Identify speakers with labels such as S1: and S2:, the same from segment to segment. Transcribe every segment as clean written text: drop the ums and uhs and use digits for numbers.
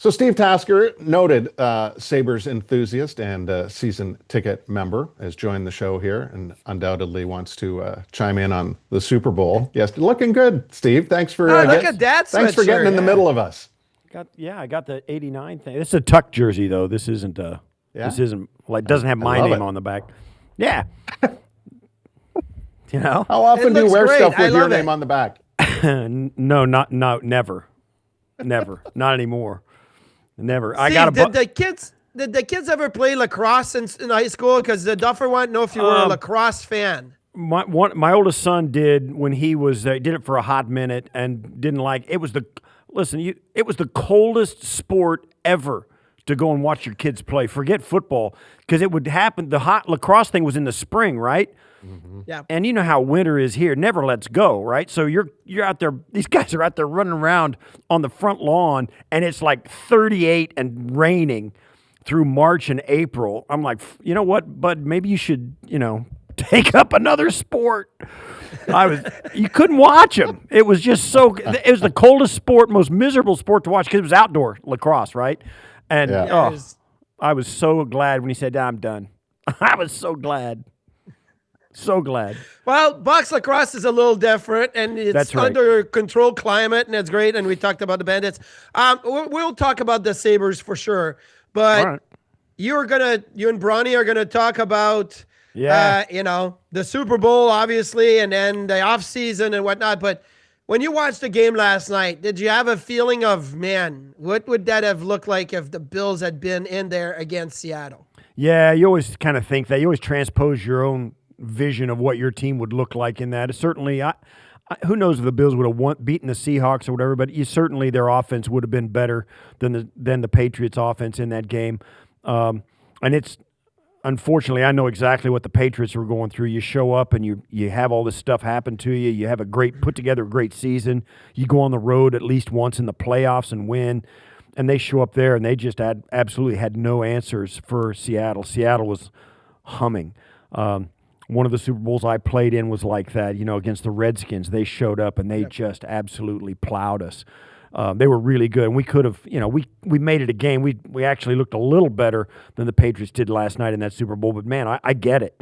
S1: So Steve Tasker, noted Sabres enthusiast and season ticket member, has joined the show here and undoubtedly wants to chime in on the Super Bowl. Yes, looking good, Steve. Thanks for
S2: look at that
S1: thanks for getting in the middle of us.
S3: I got the '89 thing. This is a Tuck jersey though. This isn't This isn't like doesn't have my name on the back. Yeah.
S1: How often do you wear stuff with your name on the back?
S3: No, never, not anymore. Never.
S2: Steve, did the kids ever play lacrosse in high school? Because the Duffer wanted to know if you were a lacrosse fan.
S3: My oldest son did when he was did it for a hot minute and didn't like it. Was it was the coldest sport ever to go and watch your kids play. Forget football, because it would happen. The hot lacrosse thing was in the spring, right?
S2: Mm-hmm. Yeah.
S3: And you know how winter is here. Never lets go, right? So you're out there. These guys are out there running around on the front lawn, and it's like 38 and raining through March and April. I'm like, you know what, bud? Maybe you should, take up another sport. You couldn't watch them. It was just it was the coldest sport, most miserable sport to watch because it was outdoor lacrosse, right? And I was so glad when he said, I'm done. I was so glad. So glad.
S2: Well, box lacrosse is a little different, and it's under controlled climate, and it's great. And we talked about the Bandits. We'll talk about the Sabres for sure. But you and Bronny are gonna talk about, the Super Bowl, obviously, and then the off season and whatnot. But when you watched the game last night, did you have a feeling of, man, what would that have looked like if the Bills had been in there against Seattle?
S3: Yeah, you always kind of think that. You always transpose your own vision of what your team would look like in that. Certainly, who knows if the Bills would have beaten the Seahawks or whatever, but certainly their offense would have been better than the Patriots' offense in that game. And it's unfortunately, I know exactly what the Patriots were going through. You show up and you have all this stuff happen to you. You have put together a great season. You go on the road at least once in the playoffs and win. And they show up there and they just absolutely had no answers for Seattle. Seattle was humming. One of the Super Bowls I played in was like that, against the Redskins. They showed up and they just absolutely plowed us. They were really good, and we could have, we made it a game. We actually looked a little better than the Patriots did last night in that Super Bowl. But man, I get it.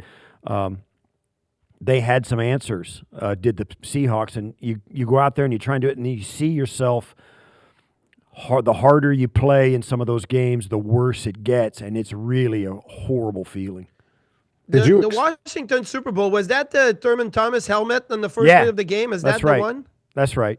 S3: They had some answers. Did the Seahawks, and you go out there and you try and do it, and you see yourself. The harder you play in some of those games, the worse it gets, and it's really a horrible feeling.
S2: The Washington Super Bowl, was that the Thurman Thomas helmet on the first play of the game? Is that the one?
S3: That's right.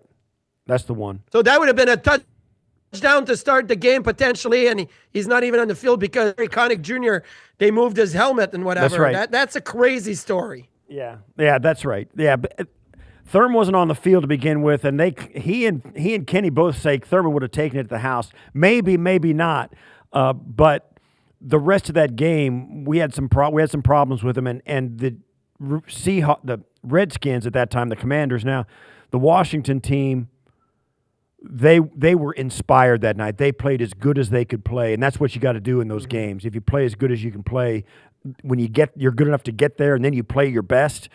S3: That's the one.
S2: So that would have been a touchdown to start the game potentially, and he's not even on the field because Connick Jr., they moved his helmet and whatever.
S3: That's right.
S2: That's a crazy story.
S3: Yeah, that's right. Yeah, but Thurman wasn't on the field to begin with, and he and Kenny both say Thurman would have taken it to the house. Maybe not. But the rest of that game, we had some problems with him, and the Redskins at that time, the Commanders now, the Washington team, they were inspired that night. They played as good as they could play, and that's what you got to do in those games. If you play as good as you can play, when you're good enough to get there, and then you play your best,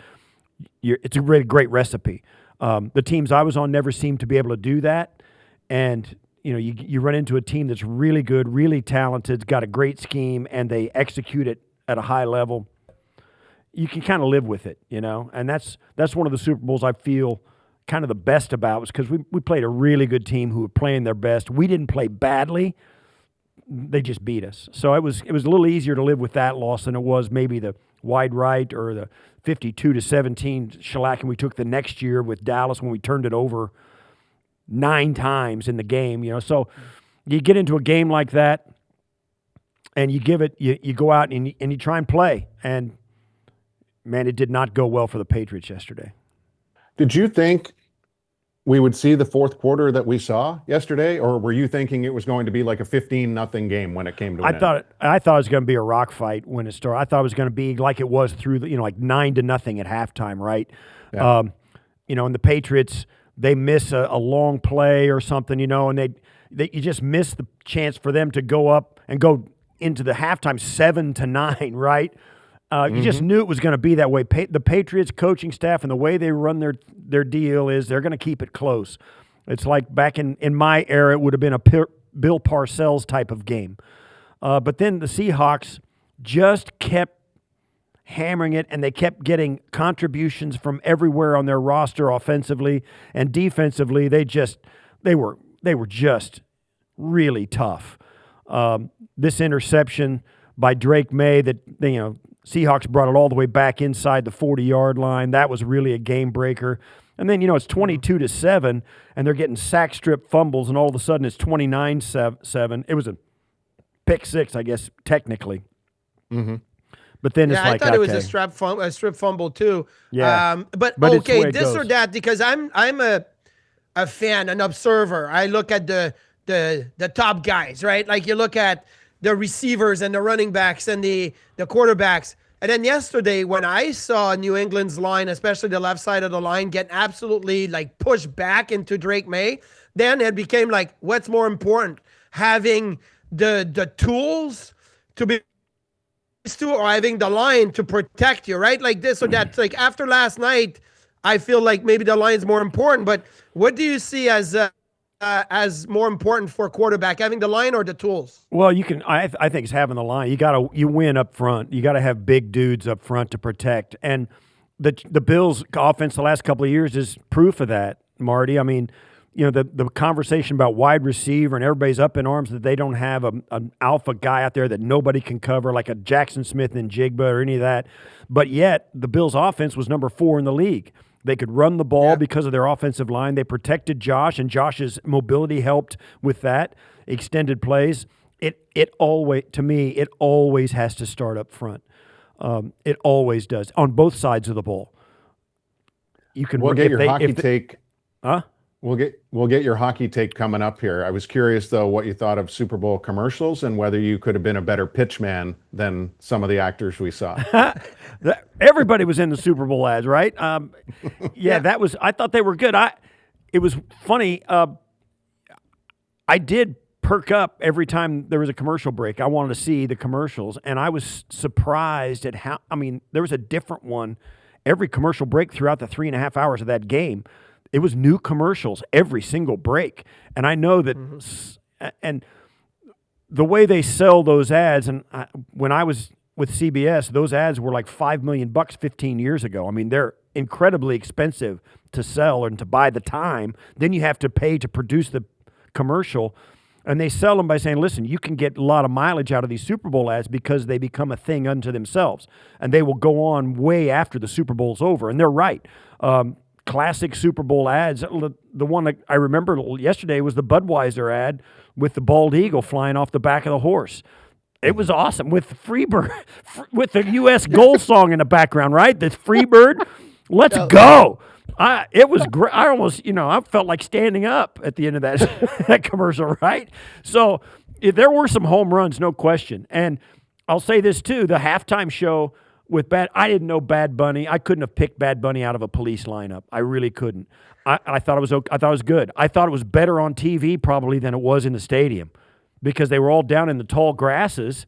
S3: it's a great recipe. The teams I was on never seemed to be able to do that, and you run into a team that's really good, really talented, got a great scheme, and they execute it at a high level. You can kind of live with it, and that's one of the Super Bowls I feel kind of the best about, was because we played a really good team who were playing their best. We didn't play badly. They just beat us. So it was a little easier to live with that loss than it was maybe the wide right or the 52-17 shellacking we took the next year with Dallas when we turned it over 9 times in the game. So you get into a game like that and you give it, you go out and you try and play. And man, it did not go well for the Patriots yesterday.
S1: Did you think we would see the fourth quarter that we saw yesterday, or were you thinking it was going to be like a 15-0 game when it came to an end?
S3: I thought it was going to be a rock fight when it started. I thought it was going to be like it was through the, like 9-0 at halftime, right? Yeah. And the Patriots, they miss a long play or something, and you just miss the chance for them to go up and go into the halftime 7-9, right? You just knew it was going to be that way. The Patriots coaching staff and the way they run their deal is they're going to keep it close. It's like back in my era, it would have been a Bill Parcells type of game. But then the Seahawks just kept hammering it, and they kept getting contributions from everywhere on their roster offensively and defensively. They were just really tough. This interception by Drake May that Seahawks brought it all the way back inside the 40-yard line. That was really a game breaker. And then, it's 22-7, and they're getting sack strip fumbles, and all of a sudden it's 29-7. It was a pick six, I guess, technically.
S1: Mm-hmm.
S3: But then it's like,
S2: I thought it was a strip fumble too.
S3: Yeah.
S2: But okay, this or that, because I'm a fan, an observer. I look at the top guys, right? Like you look at the receivers and the running backs and the quarterbacks. And then yesterday, when I saw New England's line, especially the left side of the line, get absolutely like pushed back into Drake May, then it became like, what's more important? Having the tools to be to, or having the line to protect you, right? Like this or that. Like after last night, I feel like maybe the line's more important. But what do you see as more important for a quarterback, having the line or the tools?
S3: Well, you can. I think it's having the line. You win up front. You got to have big dudes up front to protect. And the Bills' offense the last couple of years is proof of that, Marty. I mean, the conversation about wide receiver and everybody's up in arms that they don't have an alpha guy out there that nobody can cover, like a Jackson Smith and Jigba or any of that. But yet the Bills' offense was number 4 in the league. They could run the ball because of their offensive line. They protected Josh, and Josh's mobility helped with that. Extended plays. It always has to start up front. It always does on both sides of the ball.
S1: We'll get your hockey take.
S3: Huh?
S1: We'll get your hockey take coming up here. I was curious, though, what you thought of Super Bowl commercials and whether you could have been a better pitchman than some of the actors we saw.
S3: Everybody was in the Super Bowl ads, right? That was. I thought they were good. It was funny. I did perk up every time there was a commercial break. I wanted to see the commercials, and I was surprised at how. I mean, there was a different one every commercial break throughout the 3.5 hours of that game. It was new commercials every single break. And I know that and the way they sell those ads, and when I was with CBS, those ads were like $5 million 15 years ago. I mean, they're incredibly expensive to sell and to buy the time. Then you have to pay to produce the commercial. And they sell them by saying, listen, you can get a lot of mileage out of these Super Bowl ads because they become a thing unto themselves. And they will go on way after the Super Bowl's over. And they're right. Classic Super Bowl ads. The one that I remember yesterday was the Budweiser ad with the bald eagle flying off the back of the horse. It was awesome with Freebird, with the U.S. goal song in the background, right? The Freebird. Let's go. It was great. I almost, I felt like standing up at the end of that commercial, right? So there were some home runs, no question. And I'll say this too: the halftime show with I didn't know Bad Bunny. I couldn't have picked Bad Bunny out of a Police lineup. I really couldn't. I thought it was okay. I thought it was good. I thought it was better on TV probably than it was in the stadium because they were all down in the tall grasses.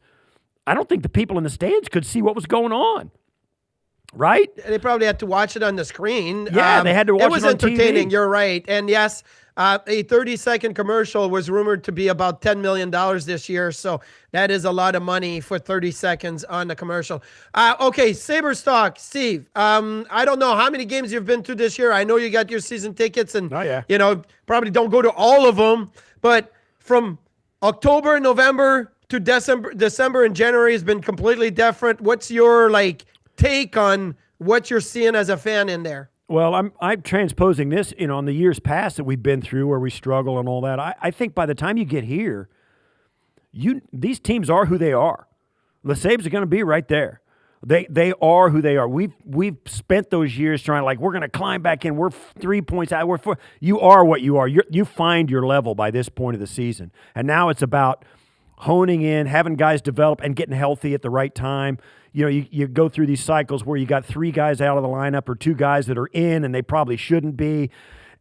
S3: I don't think the people in the stands could see what was going on. Right?
S2: They probably had to watch it on the screen.
S3: Yeah, they had to watch it on TV.
S2: It was entertaining. You're right. And yes, a 30-second commercial was rumored to be about $10 million this year. So that is a lot of money for 30 seconds on the commercial. Okay, Sabres talk. Steve, I don't know how many games you've been to this year. I know you got your season tickets and, probably don't go to all of them. But from October, November to December and January has been completely different. What's your, take on what you're seeing as a fan in there?
S3: Well, I'm transposing this, on the years past that we've been through where we struggle and all that. I think by the time you get here, these teams are who they are. The Sabres are going to be right there. They are who they are. We've spent those years trying we're going to climb back in. We're 3 points out. We're 4. You are what you are. You find your level by this point of the season, and now it's about honing in, having guys develop, and getting healthy at the right time. You go through these cycles where you got 3 guys out of the lineup or 2 guys that are in and they probably shouldn't be,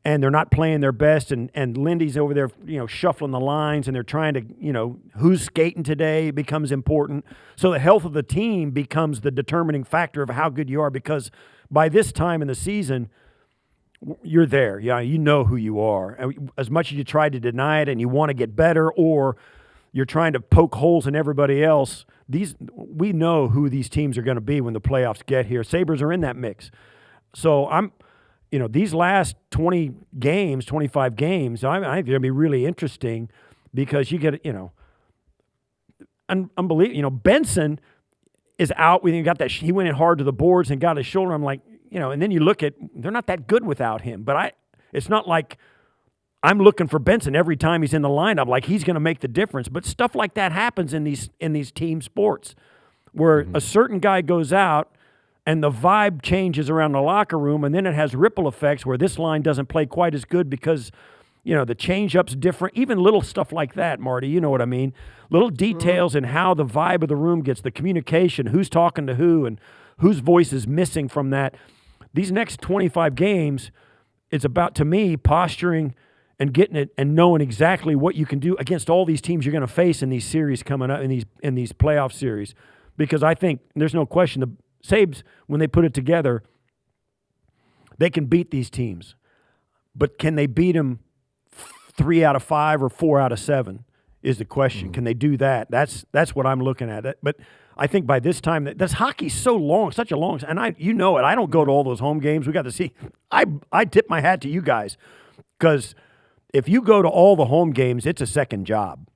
S3: and they're not playing their best, and Lindy's over there, shuffling the lines, and they're trying to, who's skating today becomes important. So the health of the team becomes the determining factor of how good you are, because by this time in the season, you're there. Yeah, you know who you are. And as much as you try to deny it and you want to get better, or you're trying to poke holes in everybody else, we know who these teams are going to be when the playoffs get here. Sabres are in that mix. So these last 20 games, 25 games, I think they're going to be really interesting because you get, unbelievable. Benson is out. We got that. He went in hard to the boards and got his shoulder. I'm like, and then you look at, they're not that good without him. But it's not like I'm looking for Benson every time he's in the lineup, like he's going to make the difference. But stuff like that happens in these team sports where a certain guy goes out and the vibe changes around the locker room, and then it has ripple effects where this line doesn't play quite as good because, the change-up's different. Even little stuff like that, Marty, you know what I mean? Little details in how the vibe of the room gets, the communication, who's talking to who, and whose voice is missing from that. These next 25 games, it's about, to me, posturing and getting it and knowing exactly what you can do against all these teams you're going to face in these series coming up, in these playoff series. Because I think there's no question the Sabres, when they put it together, they can beat these teams. But can they beat them 3 out of 5 or 4 out of 7 is the question. Can they do that? That's what I'm looking at. But I think by this time, this hockey's so long, such a long, and I don't go to all those home games. We got to see. I tip my hat to you guys because if you go to all the home games, it's a second job.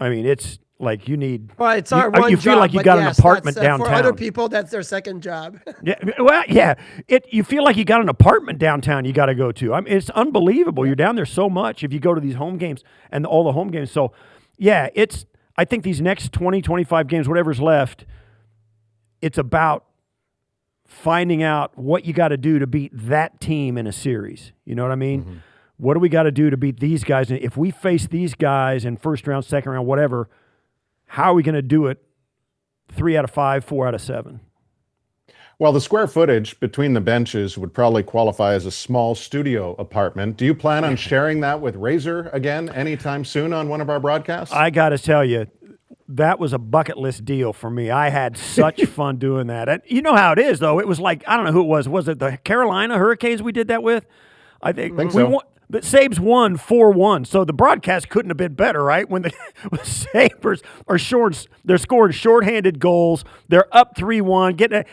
S3: I mean, it's like you need.
S2: Well, it's our one job.
S3: You feel like you got an apartment downtown.
S2: For other people, that's their second job.
S3: Yeah, well, yeah. You feel like you got an apartment downtown you got to go to. I mean, it's unbelievable. You're down there so much if you go to these home games and all the home games. So, yeah, I think these next 20, 25 games, whatever's left, it's about finding out what you got to do to beat that team in a series. You know what I mean? Mm-hmm. What do we got to do to beat these guys? And if we face these guys in first round, second round, whatever, how are we going to do it 3 out of 5, 4 out of 7?
S1: Well, the square footage between the benches would probably qualify as a small studio apartment. Do you plan on sharing that with Razor again anytime soon on one of our broadcasts?
S3: I got to tell you, that was a bucket list deal for me. I had such fun doing that. And you know how it is, though. It was like, I don't know who it was. Was it the Carolina Hurricanes we did that with? I think so. The Sabres won 4-1, so the broadcast couldn't have been better, right? When the Sabres are they're scoring shorthanded goals. They're up 3-1.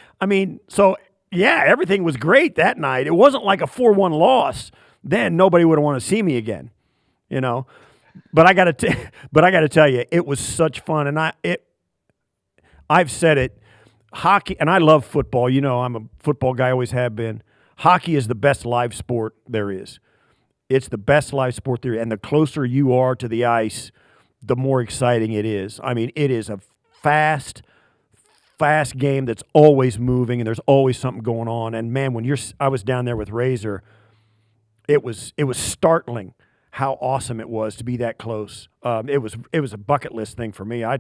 S3: Everything was great that night. It wasn't like a 4-1 loss. Then nobody would want to see me again, But I got to tell you, it was such fun, and I've said it. Hockey, and I love football. I'm a football guy, always have been. Hockey is the best live sport there is. It's the best live sport there, and the closer you are to the ice, the more exciting it is. I mean, it is a fast game that's always moving, and there's always something going on. And man, I was down there with Razor, it was startling how awesome it was to be that close. It was a bucket list thing for me. I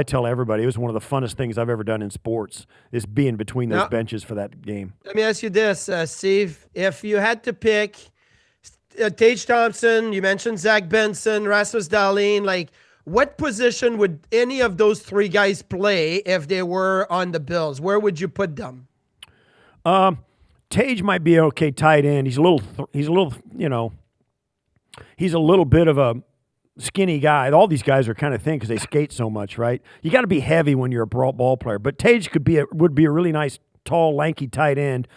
S3: tell everybody it was one of the funnest things I've ever done in sports is being between those benches for that game.
S2: Let me ask you this, Steve: if you had to pick Tage Thompson, you mentioned Zach Benson, Rasmus Dahlin, like what position would any of those three guys play if they were on the Bills? Where would you put them?
S3: Tage might be okay tight end. He's a little bit of a skinny guy. All these guys are kind of thin because they skate so much, right? You got to be heavy when you're a ball player. But Tage would be a really nice, tall, lanky tight end.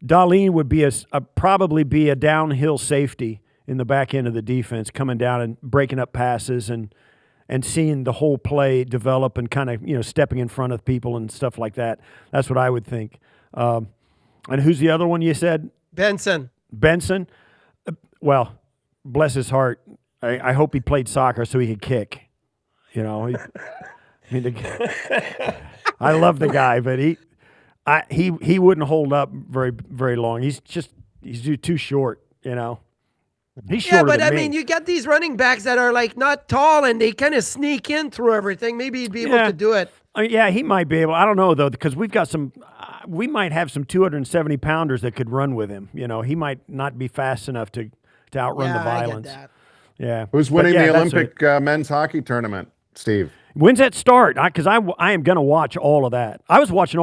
S3: Dahlin would be probably be a downhill safety in the back end of the defense, coming down and breaking up passes and seeing the whole play develop and kind of stepping in front of people and stuff like that. That's what I would think. And who's the other one you said?
S2: Benson.
S3: Well, bless his heart. I hope he played soccer so he could kick. I love the guy, but he wouldn't hold up very, very long. He's too short, He's shorter
S2: but
S3: than me.
S2: I mean, you got these running backs that are like not tall and they kind of sneak in through everything. Maybe he'd be able to do it.
S3: He might be able. I don't know though, because we've got we might have some 270 pounders that could run with him. He might not be fast enough to outrun the violence.
S2: I get that.
S3: Yeah.
S1: Who's winning the Olympic men's hockey tournament, Steve?
S3: When's that start? Because I am going to watch all of that. I was watching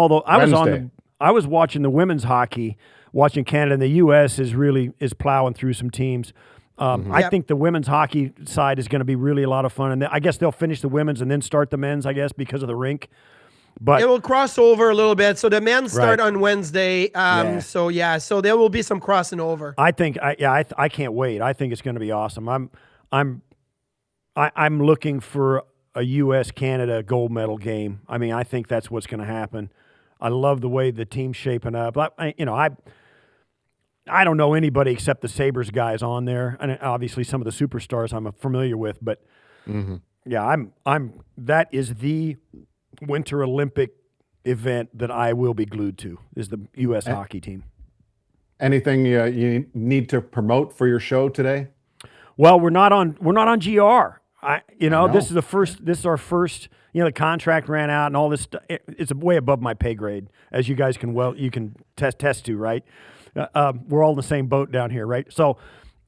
S3: I was watching the women's hockey. watching Canada. And the U.S. is plowing through some teams. I think the women's hockey side is going to be really a lot of fun. And I guess they'll finish the women's and then start the men's, I guess, because of the rink. But
S2: it will cross over a little bit. So the men start on Wednesday. So there will be some crossing over.
S3: I think, I can't wait. I think it's going to be awesome. I'm looking for a U.S. Canada gold medal game. I mean, I think that's what's going to happen. I love the way the team's shaping up. I don't know anybody except the Sabres guys on there, and obviously some of the superstars I'm familiar with. But that is the Winter Olympic event that I will be glued to, is the U.S. hockey team.
S1: Anything you need to promote for your show today?
S3: Well, we're not on GR. This is our first. The contract ran out and all this stuff. It's way above my pay grade, as you guys can test to, right? We're all in the same boat down here, right? So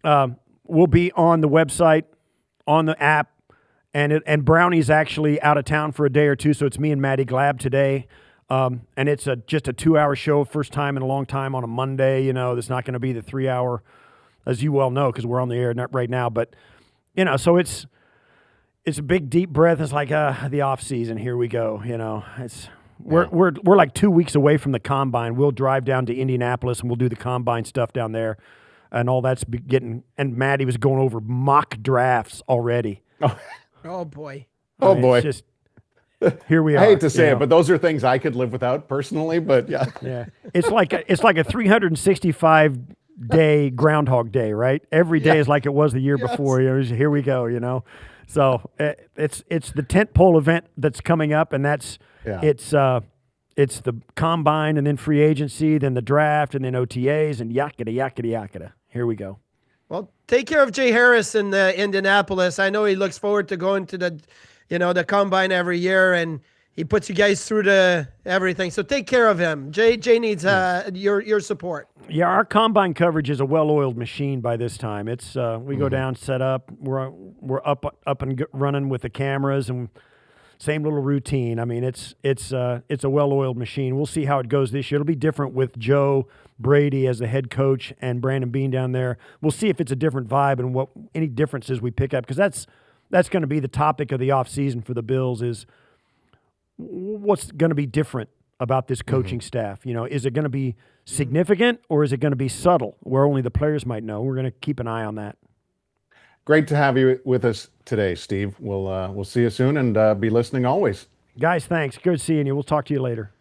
S3: we'll be on the website, on the app, and Brownie's actually out of town for a day or two, so it's me and Maddie Glab today. And it's just a 2-hour show, first time in a long time on a Monday. It's not going to be the 3-hour, as you well know, because we're on the air right now. But so it's a big deep breath. It's like the off season. Here we go. We're like 2 weeks away from the combine. We'll drive down to Indianapolis and we'll do the combine stuff down there, and all that's getting. And Maddie was going over mock drafts already.
S2: Oh boy.
S1: Oh boy.
S3: It's just, here we are.
S1: I hate to say it, but those are things I could live without personally. But yeah.
S3: Yeah. It's like a 365-day Groundhog Day, right? Every day is like it was the year before. Here we go. So it's the tentpole event that's coming up, and it's the combine, and then free agency, then the draft, and then OTAs, and yakata. Here we go.
S2: Well, take care of Jay Harris in Indianapolis. I know he looks forward to going to the combine every year, and he puts you guys through everything. So take care of him. Jay needs your support.
S3: Yeah, our combine coverage is a well-oiled machine by this time. It's we go down, set up, we're up and running with the cameras, and same little routine. I mean, it's a well-oiled machine. We'll see how it goes this year. It'll be different with Joe Brady as the head coach and Brandon Bean down there. We'll see if it's a different vibe and what any differences we pick up, because that's going to be the topic of the offseason for the Bills, is what's going to be different about this coaching staff. Is it going to be significant, or is it going to be subtle where only the players might know? We're going to keep an eye on that.
S1: Great to have you with us today, Steve. We'll see you soon, and be listening always.
S3: Guys, thanks. Good seeing you. We'll talk to you later.